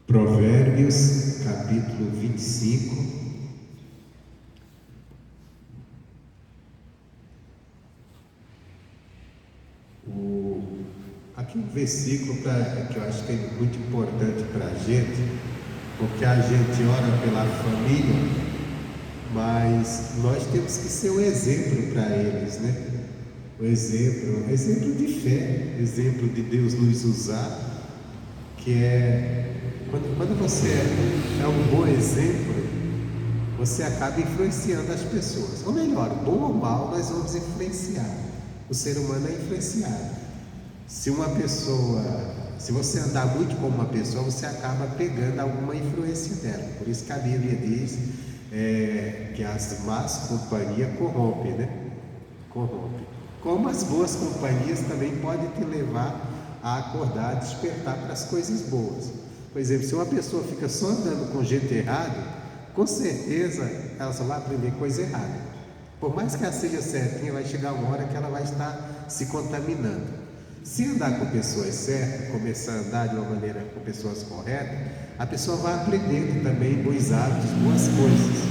Provérbios, capítulo 25. Aqui um versículo que eu acho que é muito importante para a gente, porque a gente ora pela família, mas nós temos que ser um exemplo para eles, né? O exemplo de fé, exemplo de Deus nos usar, que é quando você é um bom exemplo, você acaba influenciando as pessoas. Ou melhor, bom ou mal, nós vamos influenciar. O ser humano é influenciado. Se você andar muito com uma pessoa, você acaba pegando alguma influência dela. Por isso que a Bíblia diz que as más companhias corrompem, né? Corrompem. Como as boas companhias também podem te levar a acordar, a despertar para as coisas boas. Por exemplo, se uma pessoa fica só andando com gente errada, com certeza ela só vai aprender coisa errada. Por mais que ela seja certinha, vai chegar uma hora que ela vai estar se contaminando. Se andar com pessoas certas, começar a andar de uma maneira com pessoas corretas, a pessoa vai aprendendo também bons hábitos, boas coisas.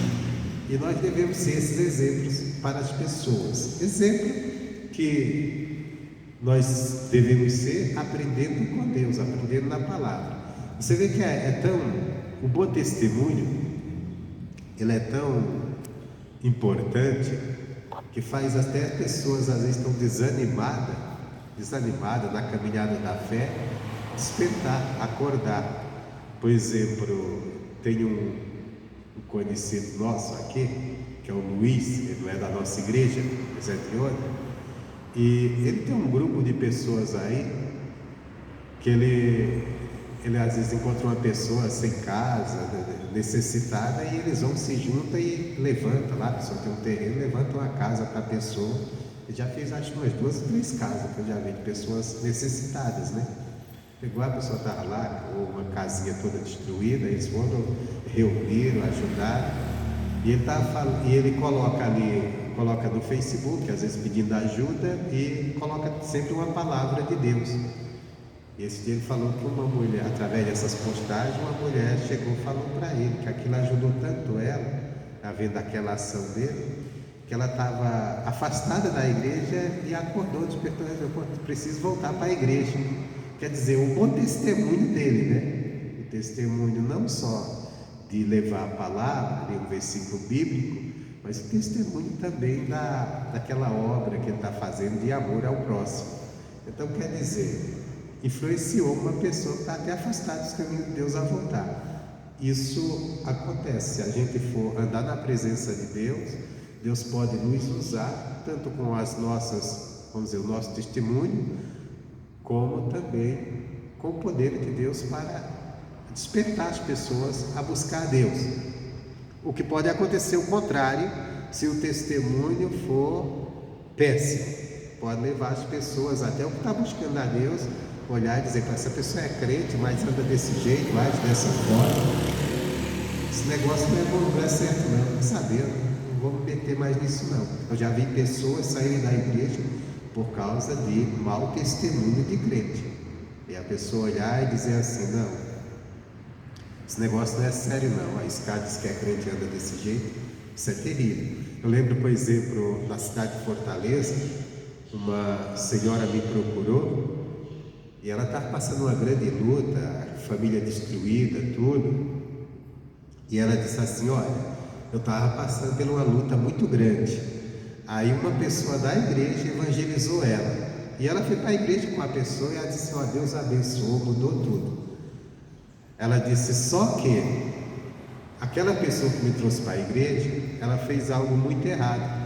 E nós devemos ser esses exemplos para as pessoas. Exemplo que nós devemos ser aprendendo com Deus, aprendendo na palavra. Você vê que o bom testemunho, ele é tão importante que faz até as pessoas às vezes estão desanimadas na caminhada da fé, despertar, acordar. Por exemplo, tem um conhecido nosso aqui, que é o Luiz, ele não é da nossa igreja, mas é de outra, e ele tem um grupo de pessoas aí, que ele às vezes encontra uma pessoa sem casa, necessitada, e eles vão, se juntam e levantam lá, a pessoa tem um terreno, levanta uma casa para a pessoa. Ele já fez acho que umas 2 ou 3 casas que eu já vi de pessoas necessitadas, né? Pegou a pessoa estava lá, ou uma casinha toda destruída, eles foram, reuniram, ajudaram, e ele coloca no Facebook, às vezes pedindo ajuda, e coloca sempre uma palavra de Deus. E esse dia ele falou que uma mulher, através dessas postagens, uma mulher chegou e falou para ele que aquilo ajudou tanto ela, vendo aquela ação dele, que ela estava afastada da igreja e acordou, despertou, preciso voltar para a igreja. Quer dizer, um bom testemunho dele, né? O testemunho não só de levar a palavra, ler um versículo bíblico, mas o testemunho também daquela obra que ele está fazendo de amor ao próximo. Então, quer dizer, influenciou uma pessoa que está até afastada dos caminhos de Deus a voltar. Isso acontece, se a gente for andar na presença de Deus, Deus pode nos usar, tanto com as nossas, vamos dizer, o nosso testemunho, como também com o poder de Deus para despertar as pessoas a buscar a Deus. O que pode acontecer o contrário, se o testemunho for péssimo. Pode levar as pessoas, até o que está buscando a Deus, olhar e dizer que essa pessoa é crente, mas anda desse jeito, age dessa forma. Esse negócio não é certo não, sabendo. Não vou me meter mais nisso não. Eu já vi pessoas saírem da igreja por causa de mau testemunho de crente. E a pessoa olhar e dizer assim, não, esse negócio não é sério não. Aí esse cara diz que é crente e anda desse jeito. Isso é terrível. Eu lembro, por exemplo, na cidade de Fortaleza, uma senhora me procurou e ela estava passando uma grande luta, família destruída, tudo. E ela disse assim, olha, eu estava passando por uma luta muito grande. Aí uma pessoa da igreja evangelizou ela. E ela foi para a igreja com a pessoa e ela disse, ó, Deus abençoou, mudou tudo. Ela disse, só que aquela pessoa que me trouxe para a igreja, ela fez algo muito errado.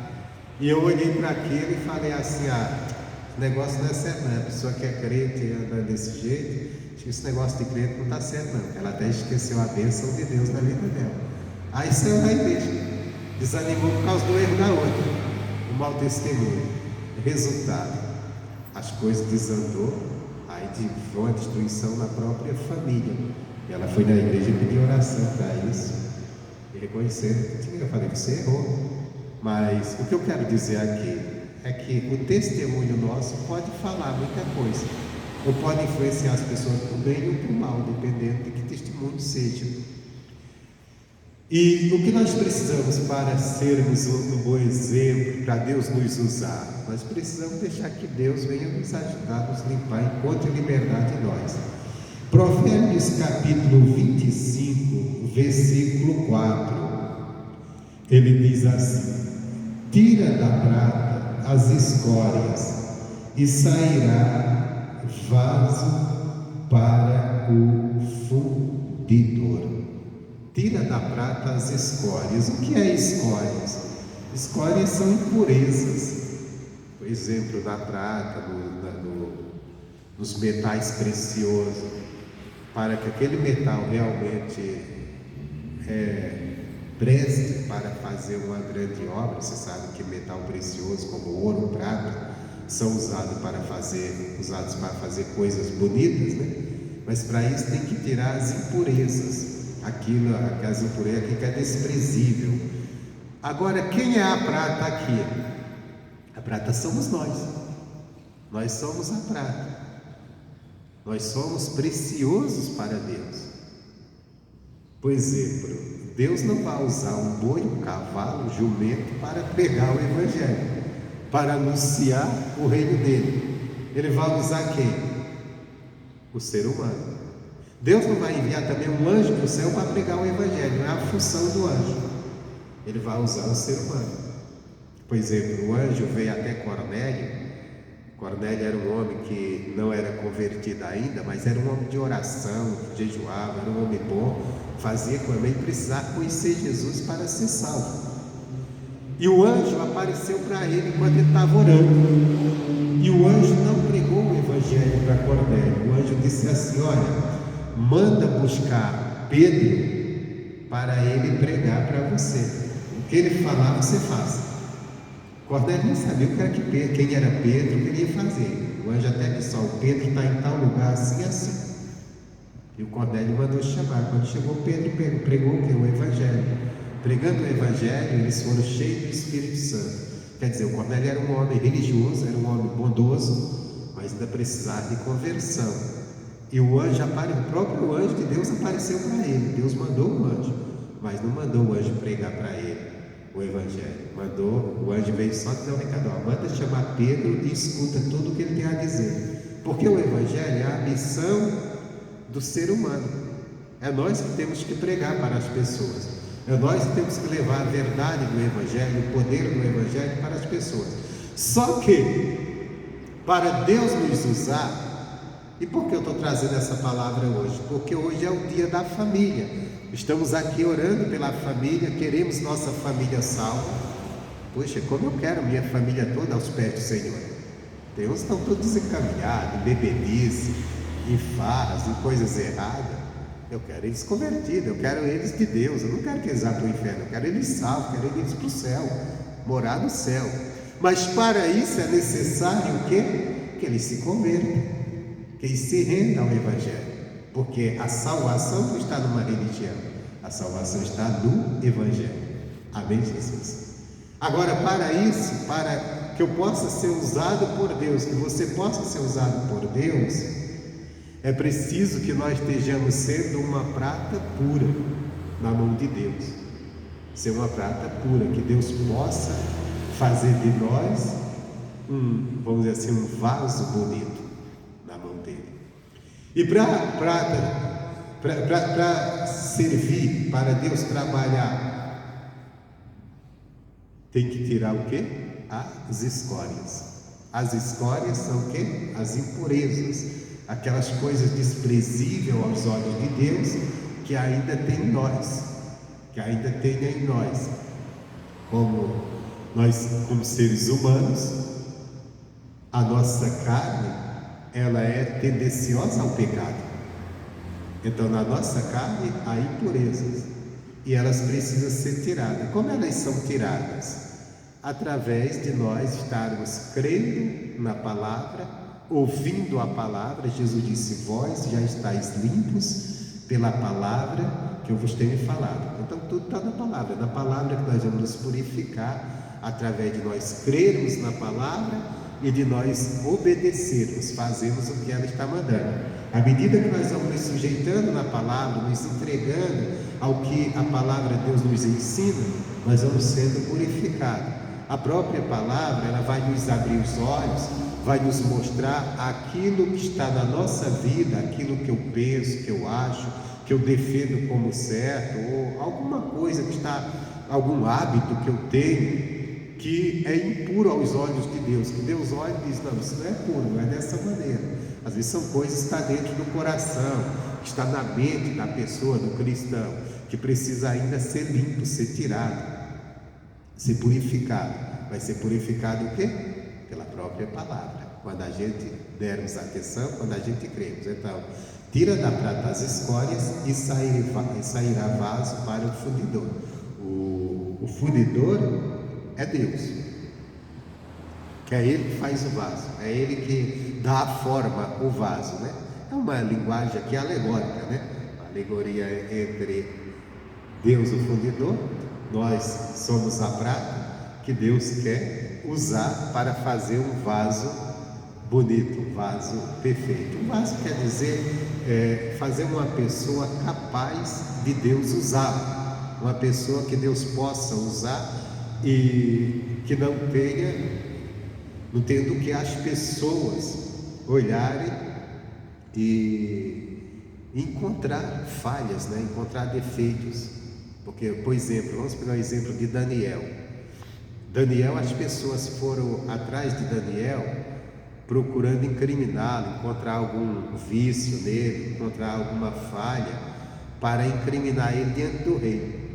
E eu olhei para aquilo e falei assim, esse negócio não é certo não. A pessoa que é crente e anda desse jeito, acho que esse negócio de crente não está certo não. Ela até esqueceu a bênção de Deus na vida dela. Aí saiu da igreja, desanimou por causa do erro da outra, o mau testemunho. Resultado, as coisas desandou, aí foi uma destruição na própria família. E ela foi na igreja e pediu oração para isso, e reconhecendo, eu falei que você errou. Mas o que eu quero dizer aqui é que o testemunho nosso pode falar muita coisa, ou pode influenciar as pessoas para o bem ou para o mal, dependendo de que testemunho mundo seja. E o que nós precisamos para sermos um bom exemplo, para Deus nos usar? Nós precisamos deixar que Deus venha nos ajudar, nos limpar, encontre liberdade em nós. Provérbios capítulo 25, versículo 4, ele diz assim: tira da prata as escórias e sairá vaso para o fundidor. Tira da prata as escórias. O que é escórias? Escórias são impurezas. Por exemplo, na prata, nos metais preciosos. Para que aquele metal realmente preste para fazer uma grande obra. Você sabe que metal precioso como ouro, prata, são usados para fazer coisas bonitas, né? Mas para isso tem que tirar as impurezas, aquelas impurezas que é desprezível. Agora, quem é a prata aqui? A prata somos nós somos a prata, nós somos preciosos para Deus. Por exemplo, Deus não vai usar um boi, um cavalo, um jumento para pregar o Evangelho, para anunciar o reino dele. Ele vai usar quem? O ser humano. Deus não vai enviar também um anjo do céu para pregar o Evangelho, não é a função do anjo. Ele vai usar o ser humano. Por exemplo, o anjo veio até Cornélio. Cornélio era um homem que não era convertido ainda, mas era um homem de oração, jejuava, era um homem bom, fazia como ele precisava conhecer Jesus para ser salvo. E o anjo apareceu para ele enquanto ele estava orando. E o anjo não pregou o Evangelho para Cornélio. O anjo disse assim: olha, manda buscar Pedro para ele pregar para você. O que ele falar, você faz. Cornélio não sabia quem era Pedro, o que ele ia fazer. O anjo até disse: ó, o Pedro está em tal lugar assim e assim. E o Cornélio mandou chamar. Quando chegou Pedro pregou o que? O Evangelho. Pregando o Evangelho, eles foram cheios do Espírito Santo. Quer dizer, o Cornélio era um homem religioso, era um homem bondoso, mas ainda precisava de conversão. E o próprio anjo de Deus apareceu para ele. Deus mandou o anjo, mas não mandou o anjo pregar para ele o Evangelho. O anjo veio só dizer o recado: manda chamar Pedro e escuta tudo o que ele tem a dizer. Porque o Evangelho é a missão do ser humano. É nós que temos que pregar para as pessoas. É nós que temos que levar a verdade do Evangelho, o poder do Evangelho para as pessoas. Só que, para Deus nos usar, e por que eu estou trazendo essa palavra hoje? Porque hoje é o dia da família. Estamos aqui orando pela família, queremos nossa família salva. Poxa, como eu quero minha família toda aos pés do Senhor. Tem uns que estão todos desencaminhados, em bebedice, em farras, em coisas erradas. Eu quero eles convertidos, eu quero eles de Deus, eu não quero que eles vá para o inferno, eu quero eles salvos, eu quero eles para o céu, morar no céu. Mas para isso é necessário o quê? Que eles se convertam, que eles se rendam ao Evangelho, porque a salvação não está numa religião, a salvação está no Evangelho. Amém, Jesus? Agora, para isso, para que eu possa ser usado por Deus, que você possa ser usado por Deus, é preciso que nós estejamos sendo uma prata pura na mão de Deus. Ser uma prata pura, que Deus possa fazer de nós vamos dizer assim, um vaso bonito na mão dele. E para servir, para Deus trabalhar, tem que tirar o quê? As escórias. As escórias são o quê? As impurezas, aquelas coisas desprezíveis aos olhos de Deus, que ainda tem em nós, como seres humanos. A nossa carne, ela é tendenciosa ao pecado. Então, na nossa carne há impurezas, e elas precisam ser tiradas. Como elas são tiradas? Através de nós estarmos crendo na palavra, ouvindo a palavra. Jesus disse: vós já estáis limpos pela palavra que eu vos tenho falado. Então tudo está na palavra que nós vamos nos purificar, através de nós crermos na palavra e de nós obedecermos, fazermos o que ela está mandando. À medida que nós vamos nos sujeitando na palavra, nos entregando ao que a palavra de Deus nos ensina, nós vamos sendo purificados. A própria palavra, ela vai nos abrir os olhos, vai nos mostrar aquilo que está na nossa vida, aquilo que eu penso, que eu acho, que eu defendo como certo, ou alguma coisa que está, algum hábito que eu tenho, que é impuro aos olhos de Deus, que Deus olha e diz, não, isso não é puro, não é dessa maneira. Às vezes são coisas que estão dentro do coração, que está na mente da pessoa, do cristão, que precisa ainda ser limpo, ser tirado, ser purificado. Vai ser purificado o quê? Pela própria palavra, quando a gente dermos atenção, quando a gente cremos. Então, tira da prata as escórias e sairá vaso para o fundidor. O fundidor é Deus, que é Ele que faz o vaso, é Ele que dá a forma ao vaso, né? É uma linguagem aqui alegórica, né? A alegoria entre Deus, o fundidor, nós somos a prata que Deus quer usar para fazer um vaso bonito, um vaso perfeito. Um vaso quer dizer fazer uma pessoa capaz de Deus usar, uma pessoa que Deus possa usar e que não tenha do que as pessoas olharem e encontrar falhas, né? Encontrar defeitos. Porque, por exemplo, vamos pegar o exemplo de Daniel. Daniel, as pessoas foram atrás de Daniel procurando incriminá-lo, encontrar algum vício nele, encontrar alguma falha para incriminar ele diante do rei.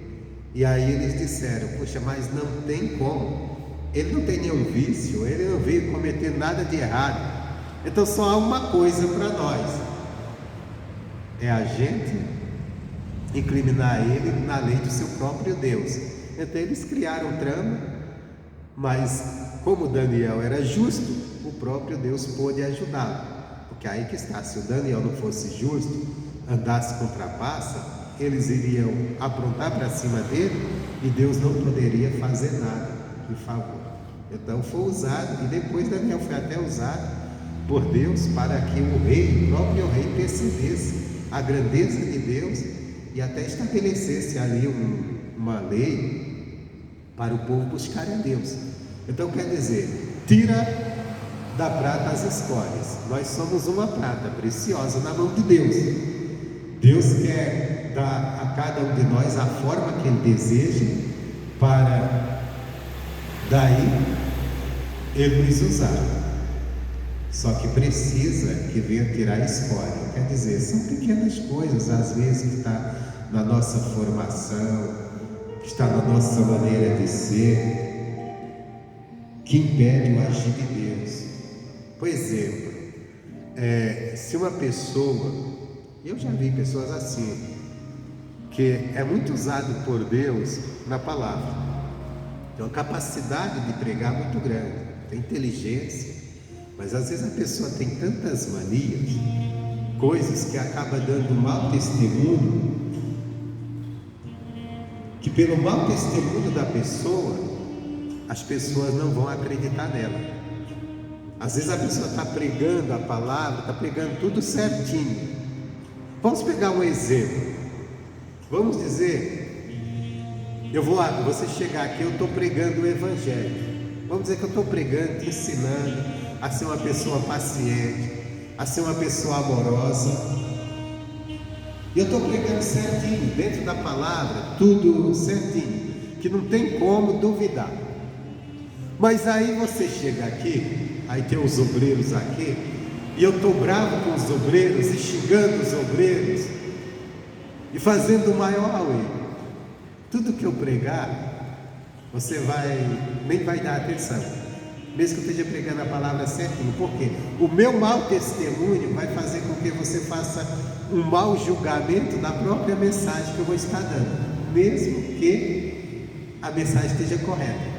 E aí eles disseram, poxa, mas não tem como, ele não tem nenhum vício, ele não veio cometer nada de errado, então só há uma coisa para nós, é a gente incriminar ele na lei do seu próprio Deus. Então eles criaram trama, mas como Daniel era justo, o próprio Deus pôde ajudá-lo, porque aí que está, se o Daniel não fosse justo, andasse com trapaça, eles iriam aprontar para cima dele e Deus não poderia fazer nada em favor. Então foi usado, e depois Daniel foi até usado por Deus para que o próprio rei percebesse a grandeza de Deus e até estabelecesse ali uma lei para o povo buscar a Deus. Então quer dizer, tira da prata as escórias. Nós somos uma prata preciosa na mão de Deus. Deus quer dar a cada um de nós a forma que Ele deseja, para daí Ele nos usar. Só que precisa que venha tirar a escória. Quer dizer, são pequenas coisas, às vezes, que está na nossa formação, que está na nossa maneira de ser, que impede o agir de Deus. Por exemplo, se uma pessoa, eu já vi pessoas assim, que é muito usado por Deus na palavra, tem uma capacidade de pregar muito grande, tem inteligência, mas às vezes a pessoa tem tantas manias, coisas que acaba dando mau testemunho, que pelo mau testemunho da pessoa, as pessoas não vão acreditar nela. Às vezes a pessoa está pregando a palavra, está pregando tudo certinho. Vamos pegar um exemplo. Vamos dizer, você chegar aqui, eu estou pregando o Evangelho. Vamos dizer que eu estou pregando, te ensinando a ser uma pessoa paciente, a ser uma pessoa amorosa. E eu estou pregando certinho, dentro da palavra, tudo certinho, que não tem como duvidar. Mas aí você chega aqui, aí tem os obreiros aqui, e eu estou bravo com os obreiros e xingando os obreiros e fazendo o maior erro. Tudo que eu pregar, você nem vai dar atenção, mesmo que eu esteja pregando a palavra certinho. Por quê? O meu mau testemunho vai fazer com que você faça um mau julgamento da própria mensagem que eu vou estar dando, mesmo que a mensagem esteja correta.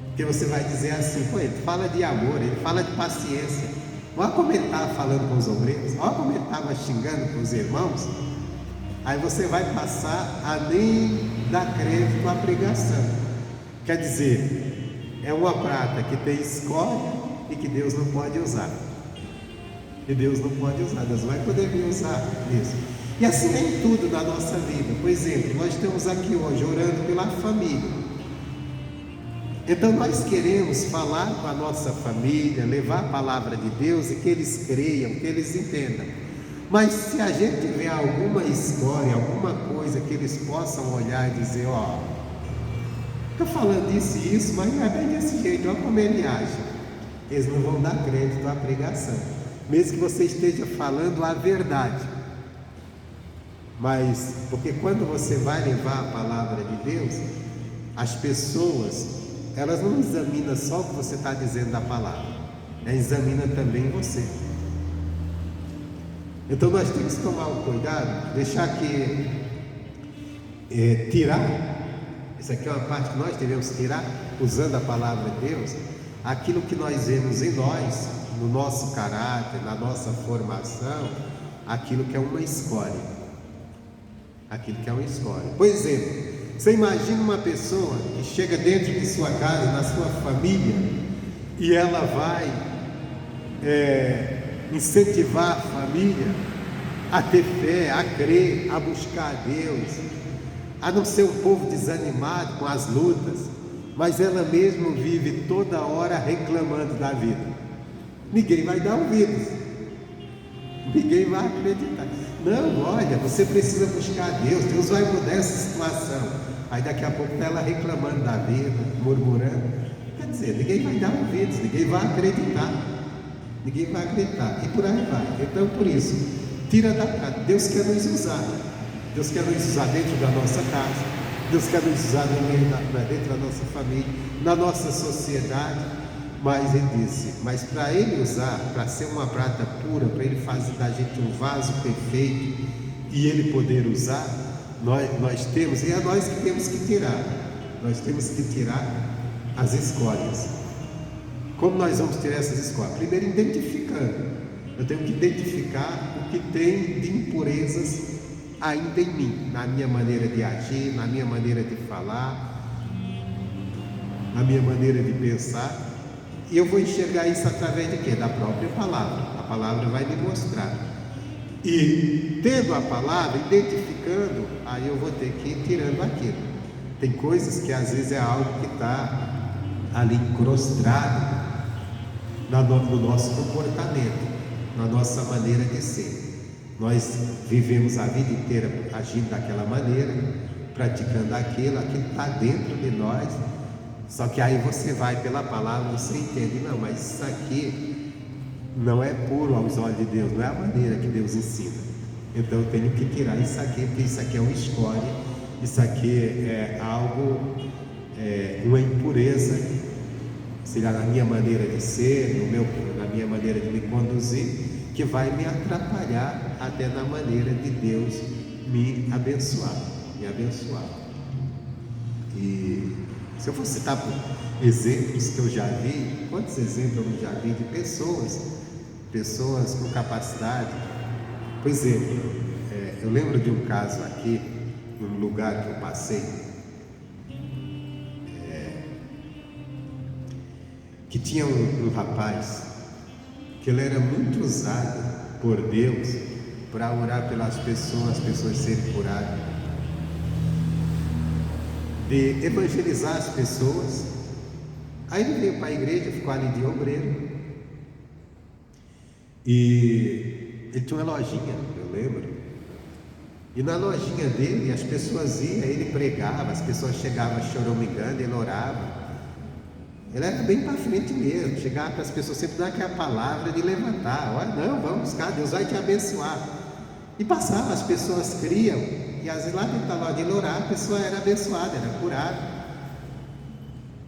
Porque você vai dizer assim, pô, ele fala de amor, ele fala de paciência. Olha como ele estava falando com os obreiros, olha como ele estava xingando com os irmãos. Aí você vai passar a nem dar crédito à pregação. Quer dizer, é uma prata que tem escória e que Deus não pode usar. E Deus não pode usar, Deus vai poder me usar nisso. E assim é em tudo na nossa vida. Por exemplo, nós estamos aqui hoje orando pela família. Então nós queremos falar com a nossa família, levar a palavra de Deus e que eles creiam, que eles entendam. Mas se a gente tiver alguma história, alguma coisa que eles possam olhar e dizer, ó, estou falando isso e isso, mas não é bem desse jeito, olha como ele age. Eles não vão dar crédito à pregação, mesmo que você esteja falando a verdade. Mas, porque quando você vai levar a palavra de Deus, as pessoas, elas não examinam só o que você está dizendo da palavra, elas examinam também você. Então nós temos que tomar um cuidado, deixar que tirar, isso aqui é uma parte que nós devemos tirar, usando a palavra de Deus, aquilo que nós vemos em nós, no nosso caráter, na nossa formação, aquilo que é uma escória. Aquilo que é uma escória. Por exemplo, você imagina uma pessoa que chega dentro de sua casa, na sua família, e ela vai incentivar a família a ter fé, a crer, a buscar a Deus, a não ser um povo desanimado com as lutas, mas ela mesma vive toda hora reclamando da vida. Ninguém vai dar ouvidos, ninguém vai acreditar. Não, olha, você precisa buscar a Deus, Deus vai mudar essa situação. Aí daqui a pouco está ela reclamando da vida, murmurando. Quer dizer, ninguém vai dar ouvidos, ninguém vai acreditar. Ninguém vai acreditar, e por aí vai. Então, por isso, tira da casa. Deus quer nos usar. Deus quer nos usar dentro da nossa casa. Deus quer nos usar dentro da nossa família, na nossa sociedade. Mas Ele disse, mas para Ele usar, para ser uma prata pura, para Ele fazer da gente um vaso perfeito e Ele poder usar, nós temos, e é nós que temos que tirar. Nós temos que tirar as escórias. Como nós vamos tirar essas escórias? Primeiro, identificando. Eu tenho que identificar o que tem de impurezas ainda em mim, na minha maneira de agir, na minha maneira de falar, na minha maneira de pensar. E eu vou enxergar isso através de quê? Da própria palavra. A palavra vai me mostrar. E tendo a palavra, identificando, aí eu vou ter que ir tirando aquilo. Tem coisas que às vezes é algo que está ali incrustado no nosso comportamento, na nossa maneira de ser. Nós vivemos a vida inteira agindo daquela maneira, praticando aquilo está dentro de nós. Só que aí você vai pela palavra, você entende, não, mas isso aqui não é puro aos olhos de Deus, não é a maneira que Deus ensina. Então eu tenho que tirar isso aqui, porque isso aqui é uma escória, isso aqui é algo, uma impureza, seja na minha maneira de ser, na minha maneira de me conduzir, que vai me atrapalhar até na maneira de Deus me abençoar. E se eu for citar exemplos que eu já vi, quantos exemplos eu já vi de pessoas com capacidade? Por exemplo, eu lembro de um caso aqui, num lugar que eu passei, que tinha um rapaz, que ele era muito usado por Deus para orar pelas pessoas, as pessoas serem curadas, de evangelizar as pessoas. Aí ele veio para a igreja, ficou ali de obreiro, e ele tinha uma lojinha, eu lembro, e na lojinha dele as pessoas iam, ele pregava, as pessoas chegavam choramingando, ele orava. Ele era bem para frente mesmo, chegava para as pessoas, sempre dar aquela palavra de levantar, olha, não, vamos buscar, Deus vai te abençoar. E passava, as pessoas criam, e às vezes lá dentro da loja ele orava, a pessoa era abençoada, era curada.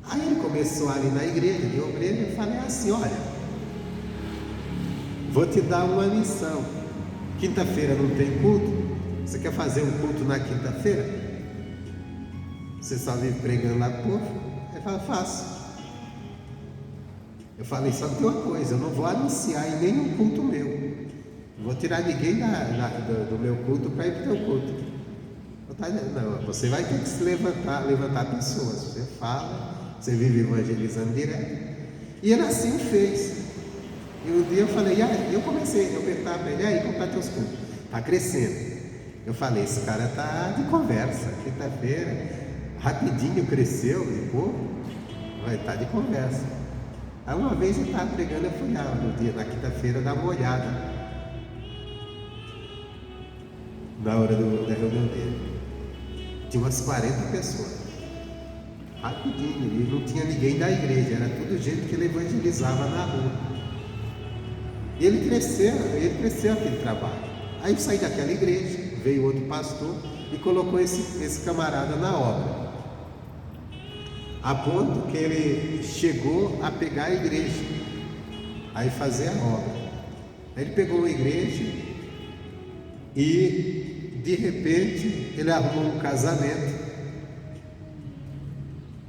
Aí ele começou ali na igreja de obreiro, e eu falei assim, olha, vou te dar uma missão, quinta-feira não tem culto, você quer fazer um culto na quinta-feira? Você só vive pregando lá pro povo? Ele falou, faço. Eu falei, só que tem uma coisa, eu não vou anunciar em nenhum culto meu, não vou tirar ninguém do meu culto para ir para o teu culto. Não, você vai ter que se levantar pessoas, você fala, você vive evangelizando direto. E ele assim fez. E um dia eu falei, eu perguntava para ele, aí, como está teus cultos? Está crescendo. Eu falei, esse cara está de conversa, quinta-feira, rapidinho cresceu, de pouco, vai estar de conversa. Aí uma vez ele estava pregando, eu fui lá na quinta-feira dar uma olhada, na hora da reunião dele. Tinha umas 40 pessoas, rapidinho, e não tinha ninguém da igreja, era tudo gente que ele evangelizava na rua. E ele cresceu aquele trabalho. Aí eu saí daquela igreja, veio outro pastor e colocou esse camarada na obra, a ponto que ele chegou a pegar a igreja, aí fazer a obra. Aí ele pegou a igreja e de repente ele arrumou um casamento,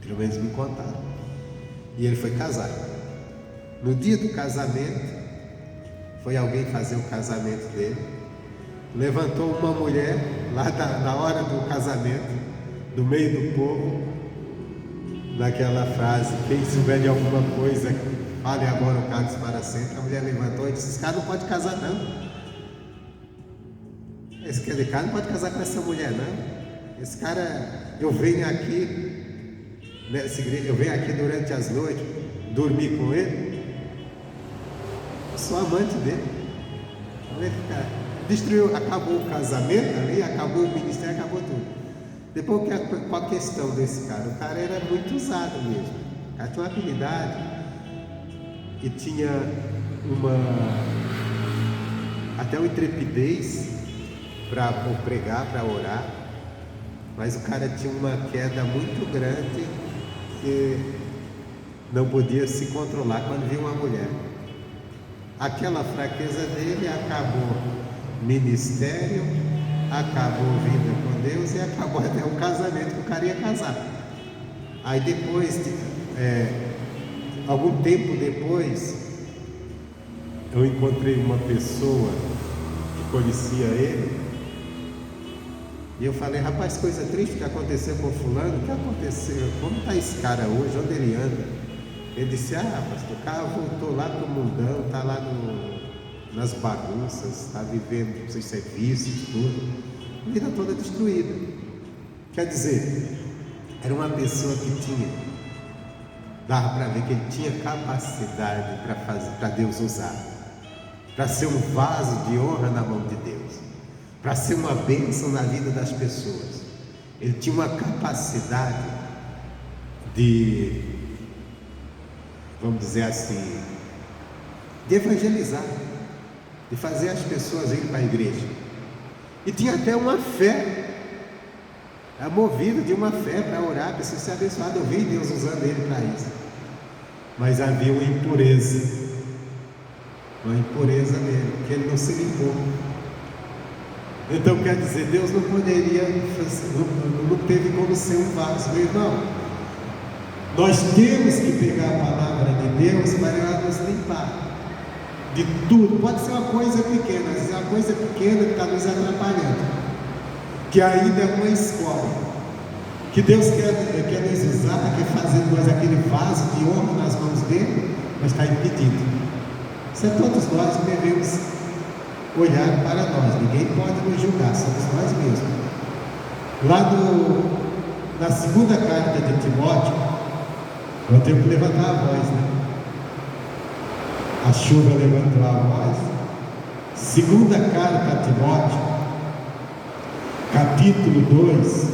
pelo menos me contaram, e ele foi casar. No dia do casamento, foi alguém fazer o casamento dele, levantou uma mulher lá na hora do casamento, do meio do povo, naquela frase, quem souber de alguma coisa, fale agora o cálice para sempre. A mulher levantou e disse, esse cara não pode casar não, esse cara não pode casar com essa mulher não, esse cara, eu venho aqui nessa igreja, eu venho aqui durante as noites dormir com ele, eu sou amante dele. Destruiu, acabou o casamento ali, acabou o ministério, acabou tudo. Depois, qual a questão desse cara? O cara era muito usado mesmo, o cara tinha uma habilidade e tinha até uma intrepidez para pregar, para orar, mas o cara tinha uma queda muito grande que não podia se controlar quando via uma mulher. Aquela fraqueza dele acabou ministério, acabou vida com Deus e acabou até o casamento que o cara ia casar. Aí depois, algum tempo depois, eu encontrei uma pessoa que conhecia ele e eu falei, rapaz, coisa triste que aconteceu com fulano, o que aconteceu? Como está esse cara hoje? Onde ele anda? Ele disse, pastor, o cara voltou lá pro mundão, está lá nas bagunças, está vivendo seus serviços, tudo, a vida toda destruída. Quer dizer, era uma pessoa que dava para ver que ele tinha capacidade para Deus usar, para ser um vaso de honra na mão de Deus, para ser uma bênção na vida das pessoas. Ele tinha uma capacidade de, vamos dizer assim, de evangelizar, de fazer as pessoas irem para a igreja. E tinha até uma fé, movido de uma fé para orar, para ser abençoado. Eu vi Deus usando ele para isso. Mas havia uma impureza nele, que ele não se limpou. Então quer dizer, Deus não poderia, não teve como ser um vaso. Meu irmão, nós temos que pegar a palavra de Deus para ela nos limpar de tudo. Pode ser uma coisa pequena, às vezes é uma coisa pequena que está nos atrapalhando, que ainda é uma escola, que Deus quer nos usar, quer fazer de nós aquele vaso de honra nas mãos dele, mas está impedido. Isso é todos nós que devemos olhar para nós, ninguém pode nos julgar, somos nós mesmos. Lá na segunda carta de Timóteo, eu tenho que levantar a voz, né? A chuva levantou a voz. Segunda carta a Timóteo, capítulo 2.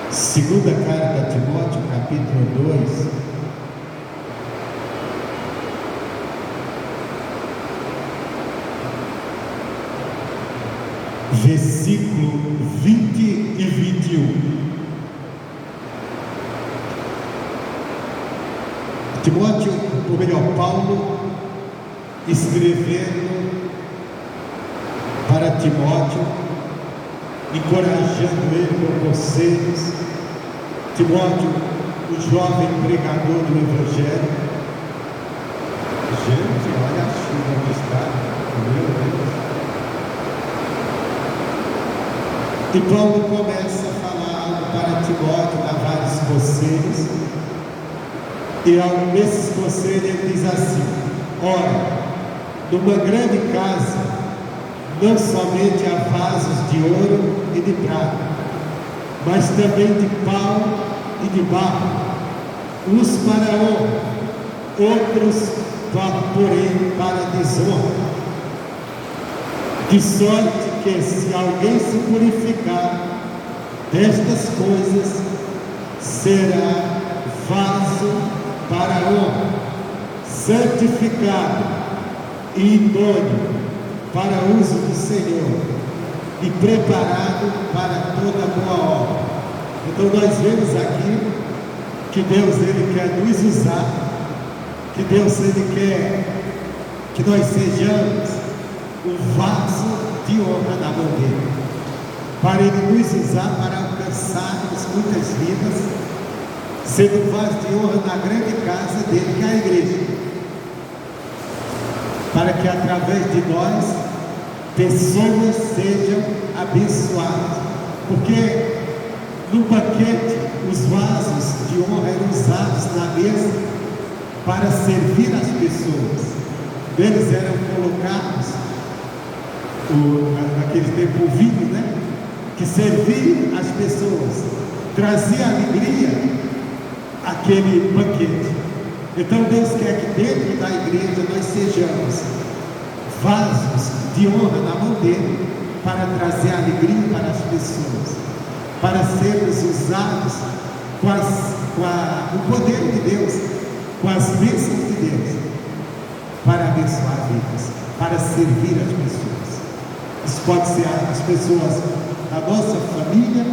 Segunda carta a Timóteo, capítulo 2. Versículo 20 e 21. Timóteo, ou melhor, Paulo, escrevendo para Timóteo, encorajando ele com conselhos. Timóteo, o jovem pregador do Evangelho. Gente, olha a chuva que está, meu Deus. E Paulo começa a falar algo para Timóteo, dar vários conselhos. E nesses conselhos ele diz assim: ora, numa grande casa, não somente há vasos de ouro e de prata, mas também de pau e de barro, uns para honra, outros, porém, para desonra. De sorte que, se alguém se purificar destas coisas, será vaso para honra, santificado e idôneo para uso do Senhor e preparado para toda boa obra. Então nós vemos aqui que Deus ele quer nos usar, que Deus ele quer que nós sejamos um vaso de honra na mão dele, para ele nos usar para alcançarmos muitas vidas, sendo vaso de honra na grande casa dele, que é a igreja, para que através de nós pessoas sejam abençoadas, porque no banquete os vasos de honra eram usados na mesa para servir as pessoas. Eles eram colocados naquele tempo o vinho, né? Que servia as pessoas, trazia alegria àquele banquete. Então Deus quer que dentro da igreja nós sejamos vasos de honra na mão dele, para trazer alegria para as pessoas, para sermos usados com o poder de Deus, com as bênçãos de Deus, para abençoar vidas, para servir as pessoas. Isso pode ser as pessoas da nossa família,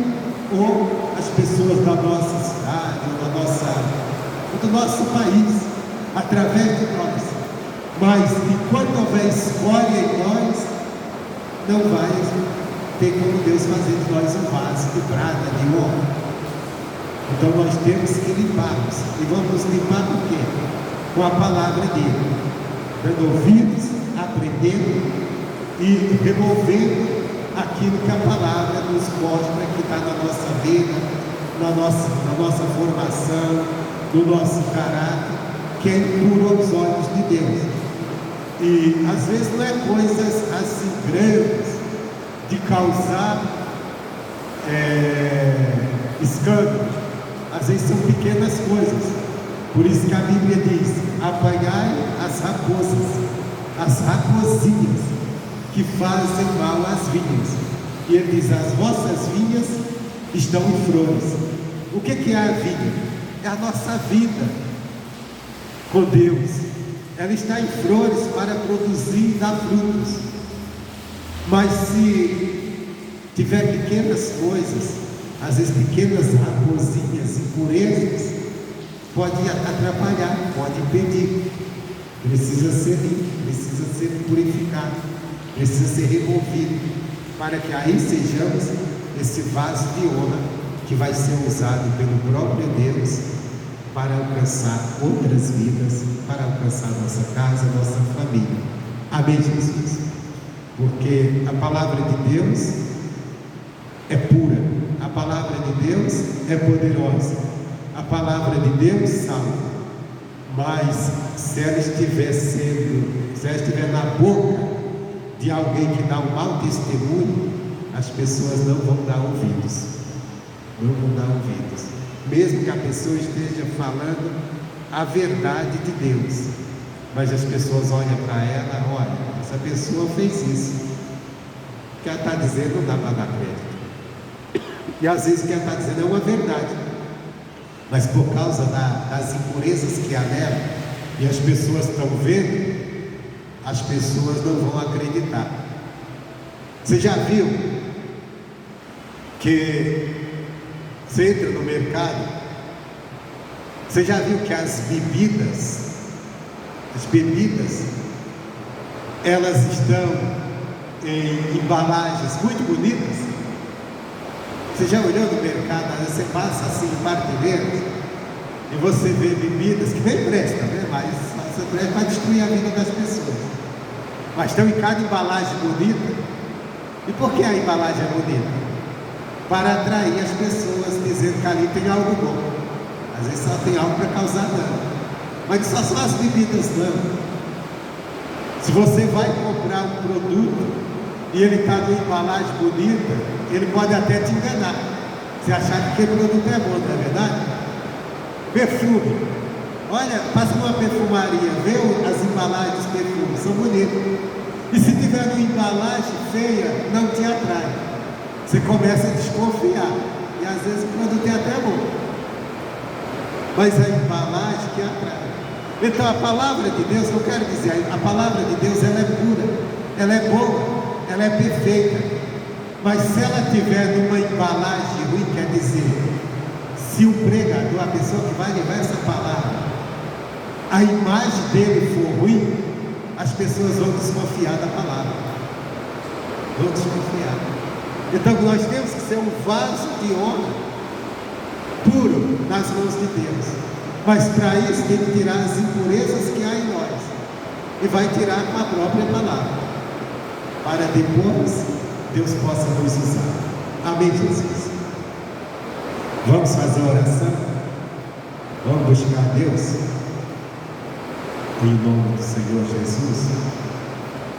ou as pessoas da nossa cidade, ou do nosso país, através de nós. Mas enquanto houver escolha em nós, não vai ter como Deus fazer de nós um vaso de prata, de ouro. Então nós temos que limpar-nos. E vamos limpar por quê? Com a palavra dele, dando ouvidos, aprendendo e removendo aquilo que a palavra nos mostra que está na nossa vida, na nossa formação, no nosso caráter, que é impuro aos olhos de Deus. E às vezes não é coisas assim grandes de causar escândalo, às vezes são pequenas coisas. Por isso que a Bíblia diz: apanhai as raposinhas que fazem mal às vinhas. E ele diz: as vossas vinhas estão em flores. O que é a vinha? É a nossa vida com Deus. Ela está em flores para produzir e dar frutos. Mas se tiver pequenas coisas, às vezes pequenas raposinhas, impurezas, pode atrapalhar, pode impedir. Precisa ser limpo, precisa ser purificado, precisa ser removido, para que aí sejamos esse vaso de honra que vai ser usado pelo próprio Deus para alcançar outras vidas, para alcançar nossa casa, nossa família. Amém, Jesus? Porque a palavra de Deus é pura, a palavra de Deus é poderosa, a palavra de Deus salva. Mas se ela estiver na boca de alguém que dá um mau testemunho, as pessoas não vão dar ouvidos, mesmo que a pessoa esteja falando a verdade de Deus, mas as pessoas olham para ela: olha, essa pessoa fez isso, o que ela está dizendo não dá para dar crédito. E às vezes o que ela está dizendo é uma verdade, mas por causa das impurezas que há nela, e as pessoas estão vendo, as pessoas não vão acreditar. Você já viu que você entra no mercado, você já viu que as bebidas, elas estão em embalagens muito bonitas? Você já olhou no mercado? Às vezes você passa assim em prateleiras e você vê bebidas que nem prestam, né? Mas você presta para destruir a vida das pessoas, mas estão em cada embalagem bonita. E por que a embalagem é bonita? Para atrair as pessoas, dizendo que ali tem algo bom. Às vezes só tem algo para causar dano. Mas não são as bebidas não. Se você vai comprar um produto e ele está numa embalagem bonita, ele pode até te enganar. Você achar que aquele produto é bom, não é verdade? Perfume. Olha, passa numa perfumaria, vê as embalagens dos perfumes, são bonitas. E se tiver uma embalagem feia, não te atrai. Você começa a desconfiar. E às vezes o produto é até bom, mas a embalagem que atrai. Então a palavra de Deus, eu quero dizer, a palavra de Deus ela é pura, ela é boa, ela é perfeita. Mas se ela tiver numa embalagem ruim, quer dizer, se o pregador, a pessoa que vai levar essa palavra, a imagem dele for ruim, as pessoas vão desconfiar da palavra. Vão desconfiar. Então nós temos que ser um vaso de honra, puro, nas mãos de Deus. Mas para isso tem que tirar as impurezas que há em nós. E vai tirar com a própria palavra. Para depois Deus possa nos usar. Amém, Jesus? Vamos fazer a oração? Vamos buscar Deus? Em nome do Senhor Jesus.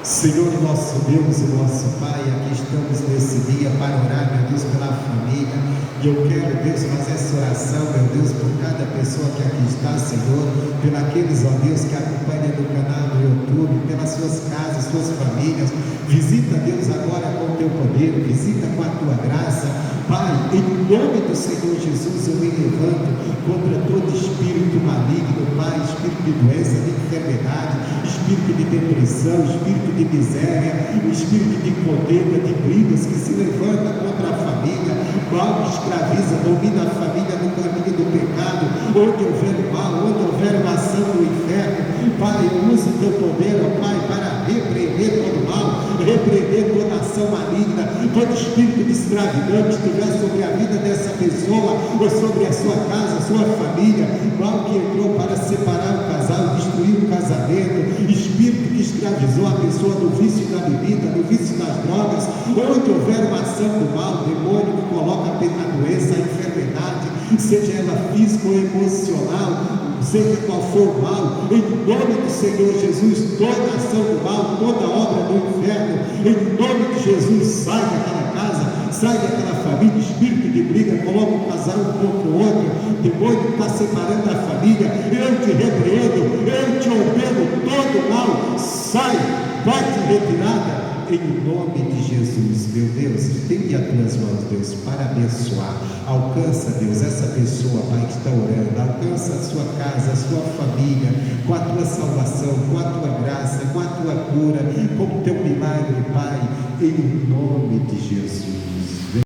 Senhor nosso Deus e nosso Pai, aqui estamos nesse dia para orar, meu Deus, pela família. E eu quero, Deus, fazer essa oração, meu Deus, por cada pessoa que aqui está, Senhor, pelos, ó Deus, que acompanham no canal do YouTube, pelas suas casas, suas famílias. Visita, Deus, agora com o teu poder, visita com a tua graça. Pai, em nome do Senhor Jesus, eu me levanto contra todo espírito maligno, Pai, espírito de doença, de enfermidade, espírito de depressão, espírito de miséria, espírito de condena, de brigas que se levanta contra a família, mal que escraviza, domina a família no caminho do pecado, onde houver o mal, onde houver uma ação do inferno. Pai, eu uso o teu poder, ó Pai, para repreender todo mal, repreender toda ação maligna, todo espírito de escravidão que estiver sobre a vida dessa pessoa, ou sobre a sua casa, a sua família, mal que entrou para separar o casal, destruir o casamento, espírito que escravizou a pessoa no vício da bebida, no vício das drogas, onde houver uma ação do mal, demônio que coloca a doença, a enfermidade, seja ela física ou emocional, seja qual for o mal, em nome do Senhor Jesus, toda ação do mal, toda obra do inferno, em nome de Jesus, sai daquela casa, sai daquela família, espírito de briga, coloca o casal um contra o outro, o demônio está separando a família, eu te repreendo, eu te ordeno, todo mal, sai, vai-te retirada, em nome de Jesus. Meu Deus, estende as tuas mãos, Deus, para abençoar. Alcança, Deus, essa pessoa, Pai, que está orando, alcança a sua casa, a sua família, com a tua salvação, com a tua graça, com a tua cura, com o teu milagre, Pai, em nome de Jesus.